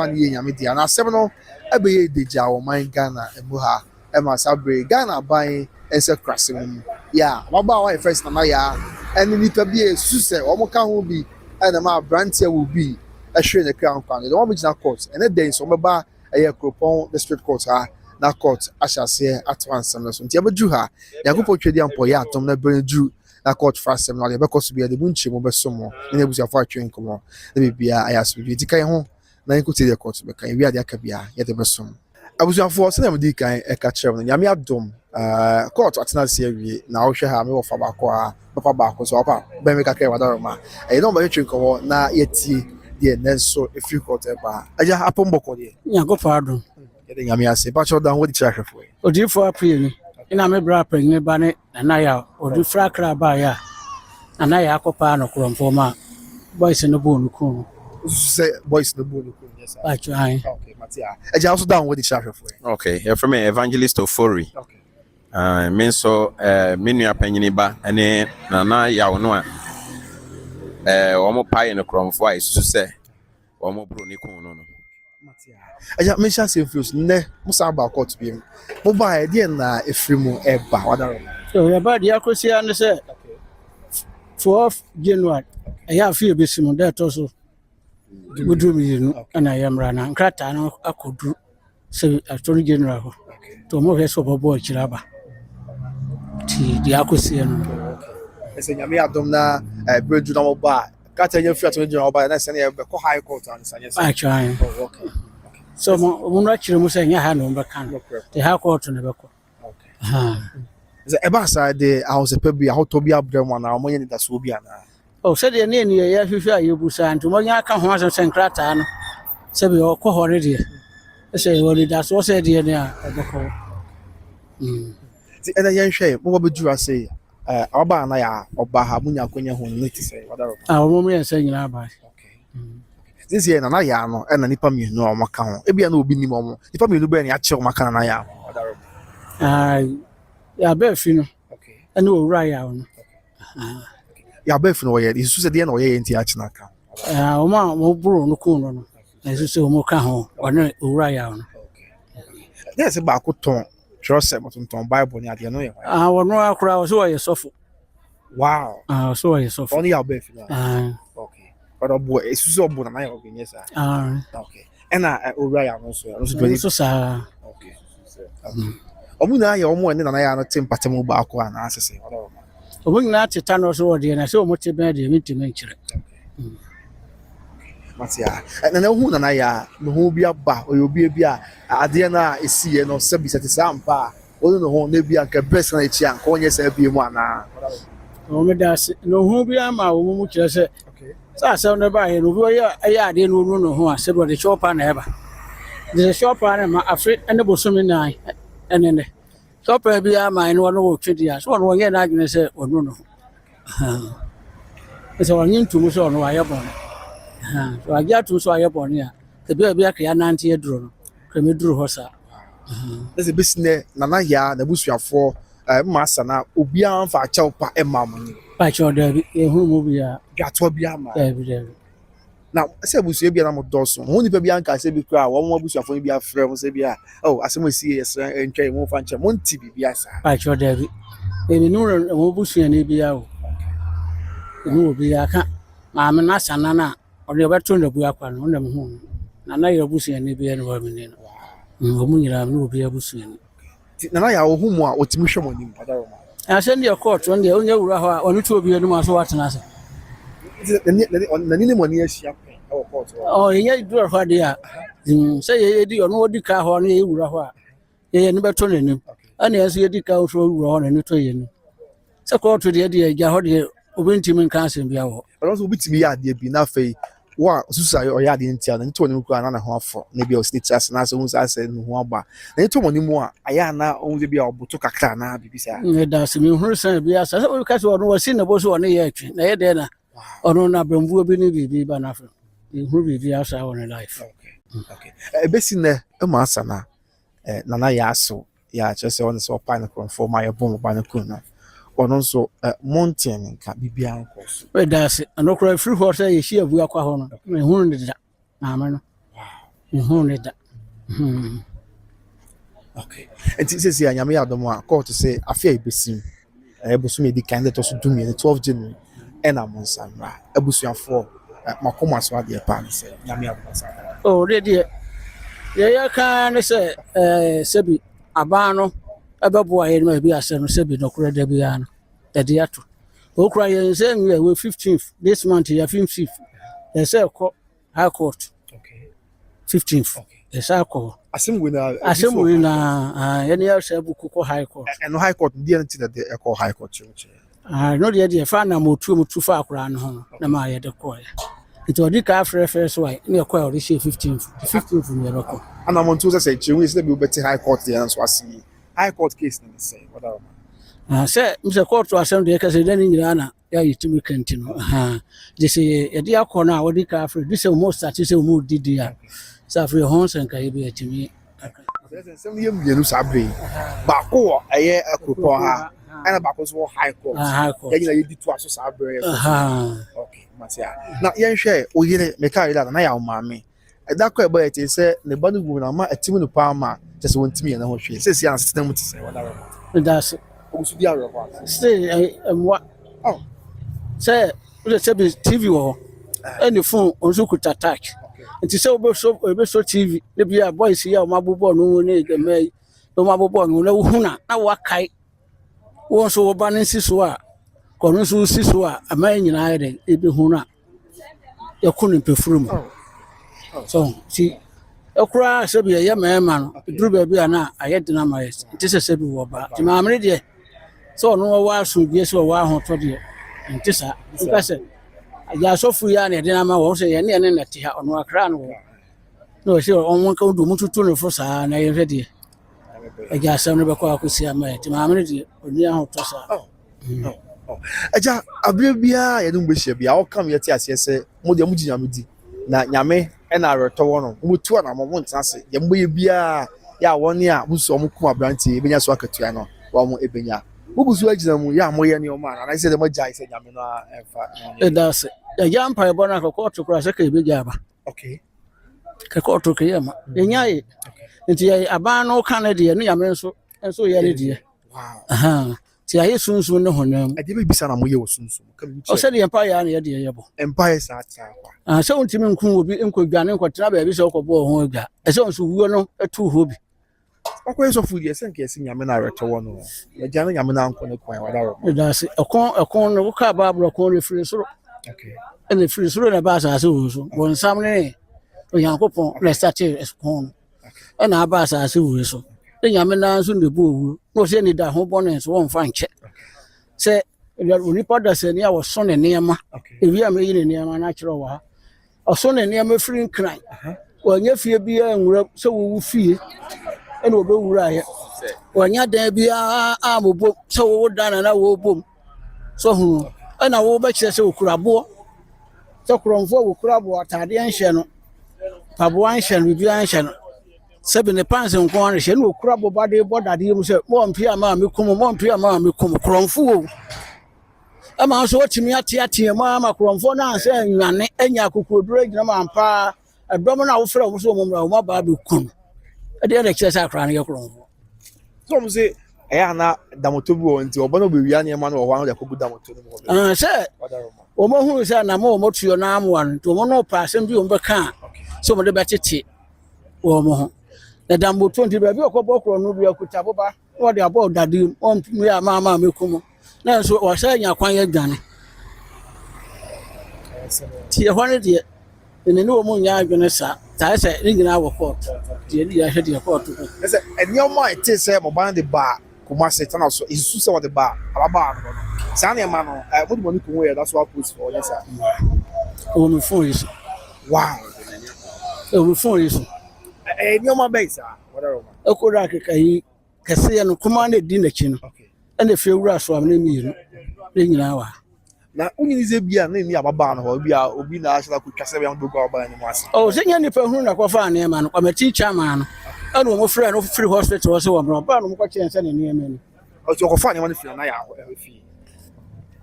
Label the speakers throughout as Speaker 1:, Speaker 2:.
Speaker 1: man ye nyame dia na asem no ebe ye deja wo man Ghana emu ha e ma sabre Ghana ban ense krase mu ya baba wa first na ya eni nipa bi esu se omo ka ho bi e na ma brantia wo bi ehwe ne crown kwan no mo gina court ene den so meba eye Kropon district court ha na court ahyase atwansem no so ntia beju ha yakopo twedi ampo ya atom na beju na court frasem na be koso bia de bunchi mo besomo na ebusia fa atwen komo na bibia ayaso bi dikan ho na nkuti de court be kan wi ade aka bia ye de besom abusia fo se na me dikan e ka kire no nyame adom court atena se awie na wo hwe ha me wo fa ba ko a papa ba ko so papa be me ka kire wadaroma e no ma twen komo na yetie de nenso efi court e ba aja apomboko de
Speaker 2: Nyankopɔn adom
Speaker 1: yede nyame ase ba cho dan wo di kire hwefo
Speaker 2: odifo apre ni ina me bra pregne ba ne na ya odi frakra ba ya na ya akopa no kromfo ma boys no bo no ku
Speaker 1: say boys no bo no ku yes
Speaker 2: ba twan
Speaker 1: okay matia eja also down with the chef for
Speaker 3: okay you're from Evangelist Ofori
Speaker 1: okay
Speaker 3: me so me nua panyini ba ene na ya wo no a omo pai no kromfo a isu se omo bro ni ku no
Speaker 1: matia eja me sha say feels ne musa ba court bi mo ba e de na efrimu e ba wadaro
Speaker 2: so ya ba dia kosia ne se 4th January ya fi ebesimu da to so gudu mi no ana yamra na nkrata no akodu se atoni January ho to mo hwe so bobo kiraba ti dia kosia no
Speaker 1: ese nyame adom na bredu na mo ba kata nya fi atoni January ba na se na be ko high court an sanye
Speaker 2: ba twan
Speaker 1: okay
Speaker 2: so mo no akire mu se nya ha no be kan te ha court no be ko
Speaker 1: okay
Speaker 2: ha
Speaker 1: ze eba sa de house pebi ahoto bi abrem na mo nya ni da so bi ana
Speaker 2: o se de ne ni ya fifi ayebu sa nto mo nya ka ho aso se nkrata no se be o ko hore de se wo da so se de ne a obeko
Speaker 1: ti ena yen hwe mo be ju ase oba na ya oba ha munya konya ho ne ti se wadaro
Speaker 2: mo mo yense nyina ba
Speaker 1: okay this year na ya no ena nipa mi no o maka ho e bia na obi ni mo nipa mi no be na ya che o maka na ya wadaro
Speaker 2: ya be fi no
Speaker 1: okay
Speaker 2: ene owura ya no
Speaker 1: ya be fi no ye isu se de na o ye nti a china ka
Speaker 2: o ma mo buru no ku no isu se o mo ka ho one owura ya no
Speaker 1: okay yes ba ko ton trust mo ton bible ni ade no ye
Speaker 2: wono akura o so ye sofo
Speaker 1: wow
Speaker 2: so ye sofo
Speaker 1: only ya be fi no okay but obo isu se obo na ya o genye sa okay ena owura ya no so
Speaker 2: sa
Speaker 1: okay omu na ya omu ene na ya no tempatem ba ko ana asese wadaro
Speaker 2: omu na teta no so wode na se o mo te be de mitime nkire
Speaker 1: matia na hu na ya no hu bi aba oyobi bi a ade na esiye no se bi sete sampa onu no ho na bi anka best na echi anka onye se bi mu ana
Speaker 2: o me da se no hu bi ama o mu kire se
Speaker 1: okay
Speaker 2: sa se no ba he no bi ya ade no no ho a se do de chopa na eba de chopa na ma afri ene bosomi na ene chopa bi ama ene wono wo twedi a so wono ye na adwene se onu no so wonin tumu so no aye bon so agya tu so aye bon ya te bi akya nante eduro no kremi duro ho sa
Speaker 1: ese bisne na ya na busuafo masa na obi anfa achew pa emam ni
Speaker 2: pa cho da bi ehuru mu bi ya
Speaker 1: gato bi ama
Speaker 2: da
Speaker 1: na ese busu bi na mo doso ho ni pa bi anka se bi kra wo mo busuafo bi afre mo se bi a oh asemo si yes entwe mo fa nche mo nti bi asa
Speaker 2: pa cho da bi e nu mo busu ya na bi ya o nu obi ya ka ma me na sana na o de beto na bu akwa no na mo hu na ya busu ya na bi ya no wa mi ni no mo nyira no obi ya busu ya
Speaker 1: na ya wo hu mu a otimi hwe mo nim adaro ma
Speaker 2: send your court on the onye wura ho a onu to obi anu aso watena se
Speaker 1: na ni mo ni ahia ko court
Speaker 2: ye duro ho de a say ye di onu odi ka ho no ye wura ho a ye ne beto nanim ana yeso ye di ka ho wura ho na ni to ye ni se court de de ja ho de obintimi nka asem bia ho
Speaker 1: also obitimi ya de bi na fei wa susa o ya de ntia na nto ni ku ana na ho afọ na bia o snitch as na so unsa ase no ho agba na nto mo ni mu a aya na o de bia obuto kakra na bibisa
Speaker 2: da se mi huru san bia sa o ka so no wasi na bo so no ye atwi na ye de na ono na bambuo bi ni bibi ba na afro huru bibi asa on life
Speaker 1: okay ebesi ne e ma asa na na ya aso ya chese on so pa na from my bom ba na ku na ono so mountain ka bibia nkos
Speaker 2: we da se anokura free horse ye shi abu akwa ho no me hunu de da na me no mehu ne da.
Speaker 1: Okay. And this is Yami Adamo, court to say, I fear Besim, Busumi, the candidate also do me the 12th January, and I'm on Samra, a Busian for Makoma Swadi, a pan, say, Yami Adamo.
Speaker 2: Oh, ready. Yeah, can say, Sebi, Abano, a baboy, maybe a son, Sebi, no credit, Debiano, the Diato. Oh, cry and saying we are 15th this month, here 15th. They say, High Court.
Speaker 1: Okay.
Speaker 2: 15th. They say, Assembly na any else buku High Court.
Speaker 1: And no High Court, the entity that they call High Court Church.
Speaker 2: No, the idea, Fana Motu too far around home, no matter the choir. It was the after first way, near choir, this year 15th from the local.
Speaker 1: And I'm on to say, you will be better High Court there, and so I see High Court case, let me say, whatever.
Speaker 2: Say, Mr. Court to assembly, because then in Ghana, yeah, you to be continue. They say, a dear corner, what the after this is most that is a mood, did ya. So for your horns and Caribbean to me.
Speaker 1: Some young Sabre, Bako, a year a coupon, and a Baco's High Court.
Speaker 2: High Court.
Speaker 1: Then you did to us Sabre. Okay, Marcia. Now, young share, we get it, make that, and I am mammy. At that quite boy, it said, the body woman, a team of Palma, just went to me and what she says, young system to say, whatever.
Speaker 2: That's stay and what? Oh, say, let's say TV or any phone on Zuku attack. And to say about so TV, the be a boy see our Mabubo, no need the May, no Mabubo, no Huna, now what kite. Once over banning Siswa, Conusu Siswa, a man united, it be Huna. You couldn't perform. So, see, a cry should be a young man, drew baby, and I had the number. It is a seven war, to my media. So, no while soon, yes, or while for you. And this, I said, I so free, and then I was saying, and then on our crown. No, sure, on one go to Mutu for Sa, and I am ready. I guess I never quite see a mate. To my media, or near Tossa.
Speaker 1: Aja, I will be a don't wish you. I'll come yet, yes, yes, Modiamuji Yamudi. Na Yame, and I return on 2 and I won't answer. Yambu be a ya 1 year, who's some Kuma Branty, Benya Swakatiano, one more Ebenya. Who was wagging ya more than your man? And I said, the Majai said Yamina and
Speaker 2: that's a young pie bonnet court to cross a big jabba.
Speaker 1: Okay.
Speaker 2: Court to Kayama. Yay. It's a ban Canadian, Yamen, and so yeah. Wow. See, I soon know her name. I didn't be son of Moyo soon. Oh, said the Empire and the idea. Empires are so Timon will be in Kugan, what Travel is over Boga. As also we know a 2 hobby. What ways of food yes, and guessing Yamina to one. The Jana Yamina on the coin, whatever. That's a corner of Barbara corner free so. Okay. And the free so about as also. One Saturday, when Yankopon, let's start as corn. And our bass as usual. The Yamina soon the boo, no any that home bonus won't find check. Say, report that said, I was son and near ma. If you are making near my natural wa, or son and near my free cry. Well, if you be a so we will feel and we'll go right. When you're there, be a book, so we'll done and I will boom. So, and I will bet you so crabo. So, Crom for crabo at the ancient Pabuan will be ancient. 7 pounds and one, she no crab body, but I didn't say, Mom, Pia, Mammy, come, Mom, Pia, Mammy, come, Cromfoo. I'm also watching me at Tiati, Mamma, Cromfona, saying, and Yaku could break them and pa, a domino from so Babu Kun. I didn't exercise crying your crom. Some say, Ayana, Damotubu, and to Obono Biani, man, or one that could Damotu. Sir, Omo who is an amo to your name one, to Mono pass and be on the car. Some of the better tea. Omo. The Dambo 20 baby or Boko no be a Kutaboba, or the about that do on me, Mamma Mikumo. Now, so was saying your quiet Danny. Tia 100 year in the new moon yard, Vanessa. I said, ringing our court. I had your court. And your mind takes him about the bar, Kumasi, and also is Susa the bar, Alabama. Sanya Mano, I would want to wear that's what puts for yes. Only 4 years. Wow. Only 4 years. No more base, whatever. A Kuraka, Cassia, commanded dinner chin. And the few rush from me, ringing hour. Now, only is a beer named Yababan or be our Obina, I could Cassavian book by any mass. Oh, sing any person of a man, I'm a teacher man. I don't know, friend of free hospital or so. I'm not watching and sending near me. Oh, you're funny one if you're not.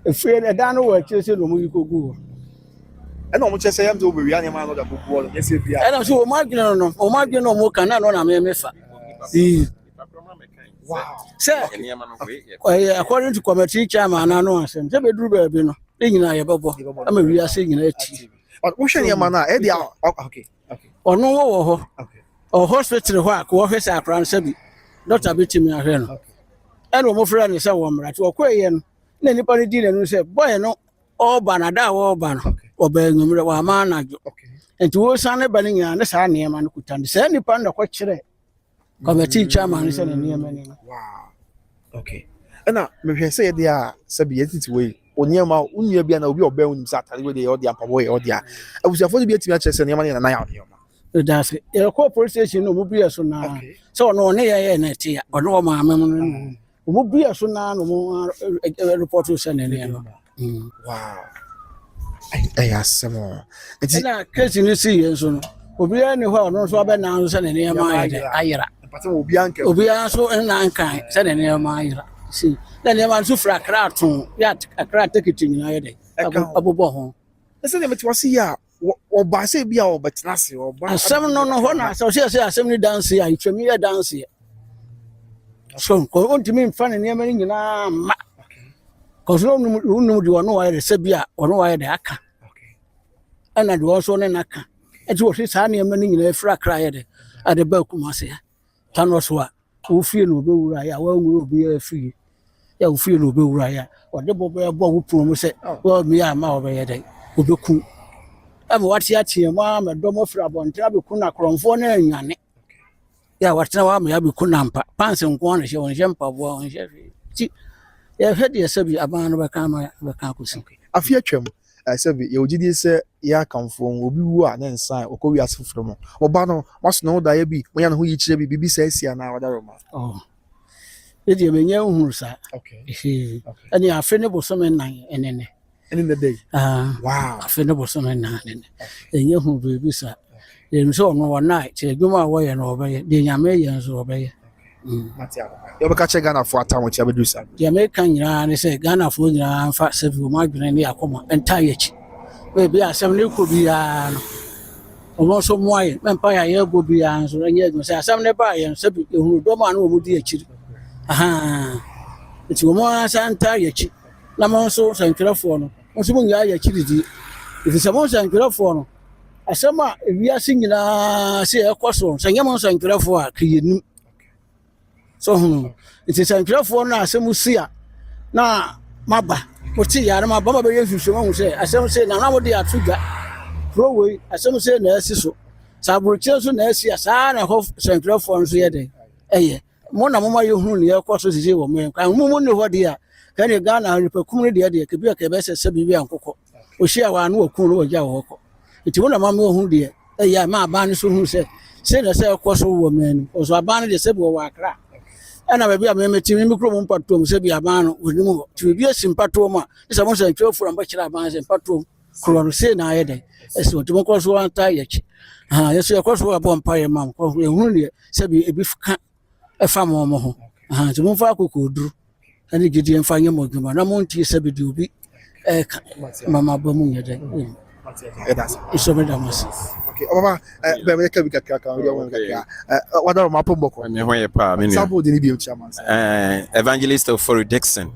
Speaker 2: If you're a dano or chasing, you could go.
Speaker 1: ɛna ɔmo kyerɛ sɛ yɛm sɛ wobɛwia nneɛma no da bubu ɔno nyɛ sɛ bia
Speaker 2: ɛna so ɔmo adwene no ɔmo adwene no ɔmo ka na no na mefa
Speaker 1: wow
Speaker 2: sɛ according to committee chairman na no asɛm sɛ bɛduru baabi no ne nyinaa yɛbɛbɔ ama wiase nyinaa ti
Speaker 1: wohwɛ nneɛma no a ɛde okay
Speaker 2: ɔno wɔ hɔ ɔ hospital hɔ a kɔ hwɛ sɛ akora no sɛ bi doctor bɛtumi ahwɛ no ɛna ɔmo frɛ no sɛ wɔ mmara nti ɔkɔɛyɛ no na nipa no di n'anim sɛ bɔyɛ no ɔɔba na da a wɔɔba no ɔbaa nwummerɛ wɔama anadwo nti wɔsan ne ba no nyinaa ne saa nneɛma no kuta no saa nipa no na kɔkyerɛ committee chairman sɛ ne nneɛma ni no
Speaker 1: wow okay ɛna mehwɛ sɛ yɛde a sɛ bi yɛtete wei onneɛma wonnua bia na obi a ɔbɛn wonim sɛ atade wei deɛ ɔde ampabɔ yɛ ɔde a abusuafoɔ no bi atumi akyerɛ sɛ nneɛma no yɛ nana yɛ nneɛma
Speaker 2: ɛdaase yɛkɔ police station no ɔmo bia so naa sɛ ɔno ɔne yɛyɛ na ɛte a ɔne wɔ maame mu no ɔmo bia so naa na ɔmo report sɛ ne nneɛma
Speaker 1: wow ɛyɛ asɛm nti
Speaker 2: ɛna case no si yɛ nso no obiara ne hɔ a ɔno nso abɛnan so sɛ ne nneɛma ayera obiara nso nna nkan sɛ ne nneɛma ayera si na nneɛma nso firi akra ato yɛ akra tekiti nyinaa yɛ dɛ abobɔ ho
Speaker 1: ɛsɛ deɛ mete wase yi a ɔba sɛ bi a ɔbɛtena ase ɔba
Speaker 2: asɛm no hɔ na sɛ ɔhyɛ sɛ asɛm no danse a ntwami yɛ danse so ɔntumi mfa ne nneɛma no nyinaa ma kɔsoro wonum de ɔno wayɛ dɛ sɛ bi a ɔno wayɛ dɛ aka ɛna de ɔnso ne naka ɛnti wɔhwe saa nneɛma no nyinaa firi akra yɛ dɛ ade ba Kumase a ta no so a wofie na obɛwura yɛ a wanwura obiara fie yɛ wofie na obɛwura yɛ a ɔde bɔbɔ wo puro mu sɛ wɔmeyɛ ama wɔbɛyɛ dɛ obɛku ama wate ateɛ mu ama dɔm afiri abɔnten abɛku na akorɔmfoɔ no anyane yɛ a watena wama yɛ abɛku na mpa panse nko na hyɛ wɔnhyɛ mpaboa wɔnhyɛ hwee nti yɛhwɛ deɛ sɛ bi aban no bɛka ama bɛka akɔsi
Speaker 1: afe atwam sɛ bi yɛwɔ gyidie sɛ yɛ akamfoɔ obi wu a ne nsa ɔkɔ wi ase foforɔ mu ɔba no waso ne ho daeɛ bi monya ne ho yi kyerɛ bi biribi saa asi anaa wɔda rɔma
Speaker 2: ɛdeɛ mɛnyɛ nhunu saa ɛne afe ne bosome nan ɛnene
Speaker 1: ɛne ne dɛ
Speaker 2: wow afe ne bosome nan ɛnene ɛnyɛ hu biribi saa ɛnim sɛ ɔno wɔnae kyerɛ adwuma a wɔyɛ no ɔbɛyɛ deɛ nyame yɛ nso ɔbɛyɛ
Speaker 1: yɛbɛka kyerɛ ghanafoɔ atam akyi abɛduru saa
Speaker 2: deɛ meka nyinaa ne sɛ ghanafoɔ nyinaa mfa sɛ bi ɔma adwene ne akɔma ɛnta yɛkyi baabi asɛm ne kɔ biara no ɔmo nso mmoa yɛ mɛmpa yɛ ayɛbɔ biara nso ɛnyɛ adwuma sɛ asɛm ne baa yɛn sɛ bi ɛhunu dɔm a na ɔmo di akyiri nti ɔmo asa nta yɛkyi na mo nso nsɛntwerɛfoɔ no nso mo nyinaa yɛ akyiri die ɛfiri sɛ mo nsɛntwerɛfoɔ no asɛm a ewiase nyinaa sɛ ɛkɔ so sɛ nyɛ mo nsɛntwerɛfoɔ a ka yɛnim so nti nsɛntwerɛfoɔ no asɛm si a na maba mote yare maba ma bɛyɛ mfihwɛmu hu sɛ asɛm sɛ na mode ato dwa kuro wei asɛm sɛ na asi so sɛ aborɔkyerɛ so na asi a saa na ɛhɔ nsɛntwerɛfoɔ no so yɛ dɛn ɛyɛ mo na moma yɛhunu ne yɛkɔ so sisi wɔ mo ka mo ne hɔ deɛ a ka ne Ghana nipakum no deɛ kebi a kɛbɛsɛ sɛ biribi ankɔkɔ ohyia wɔ ano wakum no wɔgya wɔ hɔ nti mo na mama yɛhunu deɛ ɛyɛ ma aban no so hu sɛ na sɛ ɛkɔ so wɔ mani ɔso aban no deɛ sɛ bi wɔ akra ɛna baabi a mɛmɛtimi me kuro mu mpatoɔ mu sɛ bi aban no wɔnim hɔ nti biribi asi mpatoɔ mu a ne sɛ mo sɛ ntwerɛfoɔ a mbɛkyerɛ aban sɛ mpatoɔ kuro no sei na ayɛ dɛn ɛsɛ ɔnti mokɔ so anta yɛkyi yɛso yɛkɔ so abɔ mpayɛ ma m ɛhunu deɛ sɛ bi ebi ka ɛfa ma ɔmo ho nti momfa akɔkɔɔduru ɛne gyidie mfa nyɛ mɔ adwuma na montie sɛ bi de obi ɛka mama ba mu nyɛ dɛn ɛsɔme da mase
Speaker 1: ɔbaba bɛmɛ ka bi kakra ka ɔyɛ wɔn kakra wada rɔma apɔ mbɔkɔ
Speaker 3: me ho yɛ paa me nua
Speaker 1: sample de ni bi ekyia man
Speaker 3: evangelist of for Dixon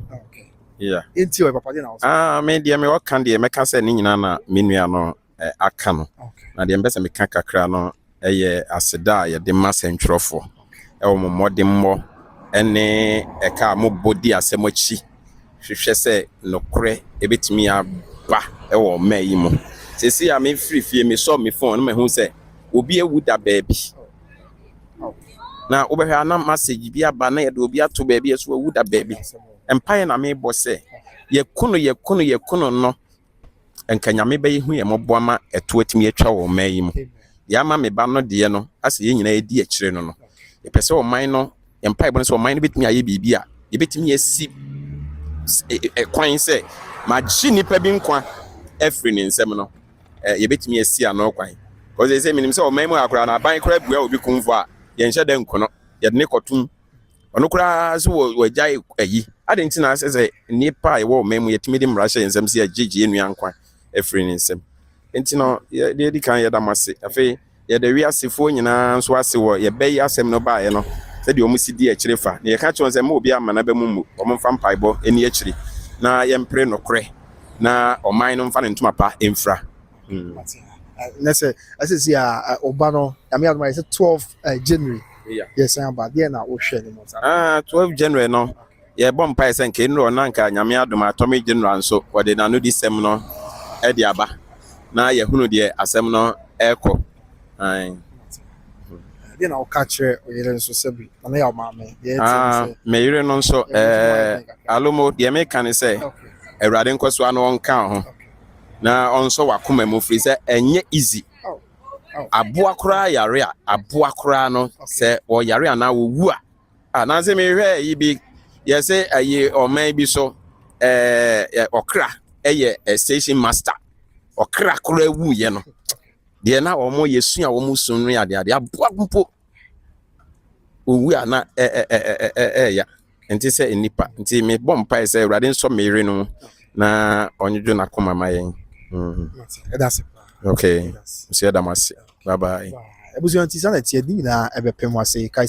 Speaker 3: yeah
Speaker 1: enti o papa de na so
Speaker 3: me deɛ me wɔka deɛ mɛka sɛ ne nyinaa na me nua no aka no na deɛ mbɛ sɛ meka kakra no ɛyɛ aseda a yɛde ma sɛntwerɛfoɔ ɛwɔ mo mmɔdemmɔ ɛne ɛka a mobɔ di asɛm akyi hwehwɛ sɛ nokorɛ ɛbɛtumi aba ɛwɔ ɔma yi mu sesi a me free fie me saw me phone na me hu sɛ obi awu da baabi na wobɛhwɛ ana message bi aba na yɛde obi ato baabi so awu da baabi empire na me bɔ sɛ yɛkono no enka nyame bɛyɛ hu yɛ mɔboa ma ɛto atimi atwa wɔ ɔma yi mu ya ma me ba no deɛ no ase yɛ nyina edi akyire no yɛpɛ sɛ ɔman no empire bɔ no sɛ ɔman no betimi ayɛ biribi a yɛbɛtimi asi kwan sɛ magye nipa bi nkwa ɛfiri ne nsɛm no yɛbɛtumi asi ano kwan because they say minim sɛ ɔman mu akora na aban kora bua obi kumfo a yɛnhyɛ dɛ nkono yɛde ne kɔtum ɔno kora so wɔgyae ayi ade nti na sɛ nipa a ɛwɔ ɔman mu yɛtumi de mmara hyɛ nsɛm sɛ yɛgyegye nnua nkwa ɛfiri ne nsɛm nti no ye di kan ye da mase afi ye da wi asefo nyina nso ase wo ye bɛyi asɛm no baaye no sɛ de omu si di akyire fa ne ye ka kyerɛ sɛ ma obi ama na bɛ mu omu fa mpaibɔ eni akyire na ye mpre no korɛ na ɔman no mfa ne ntoma pa emfra
Speaker 1: Let's say Obano, I mean, I said 12 January.
Speaker 3: yeah
Speaker 1: Yes, I'm about there now. Oh, share them.
Speaker 3: 12 January no ye bɔ mpae sɛ nke nro na nka nyame adom atomic general nso wɔde nano di sɛm no ɛde aba na ye hunu de asɛm no ɛkɔ
Speaker 1: Then I'll catch her. You're so sabi. I know your mama.
Speaker 3: me yire no nso alomo de me kan sɛ awurade nkoso ano onka ho na onso wakoma mu firi sɛ enye easy aboa kora yare a aboa kora no sɛ o yare ana wo wu a na sɛ me hwɛ yi bi ye say aye oman bi so okra eye station master okra kora wu ye no de na omo yesu a omo sunru ya de aboa mpo owu a na ya enti sɛ enipa enti me bɔ mpa sɛ awurade nso mere no na onyejo na koma mayen
Speaker 1: That's it.
Speaker 3: okay see you damasi bye bye
Speaker 1: Ebusu anti sana tie di na ebe pem wase kai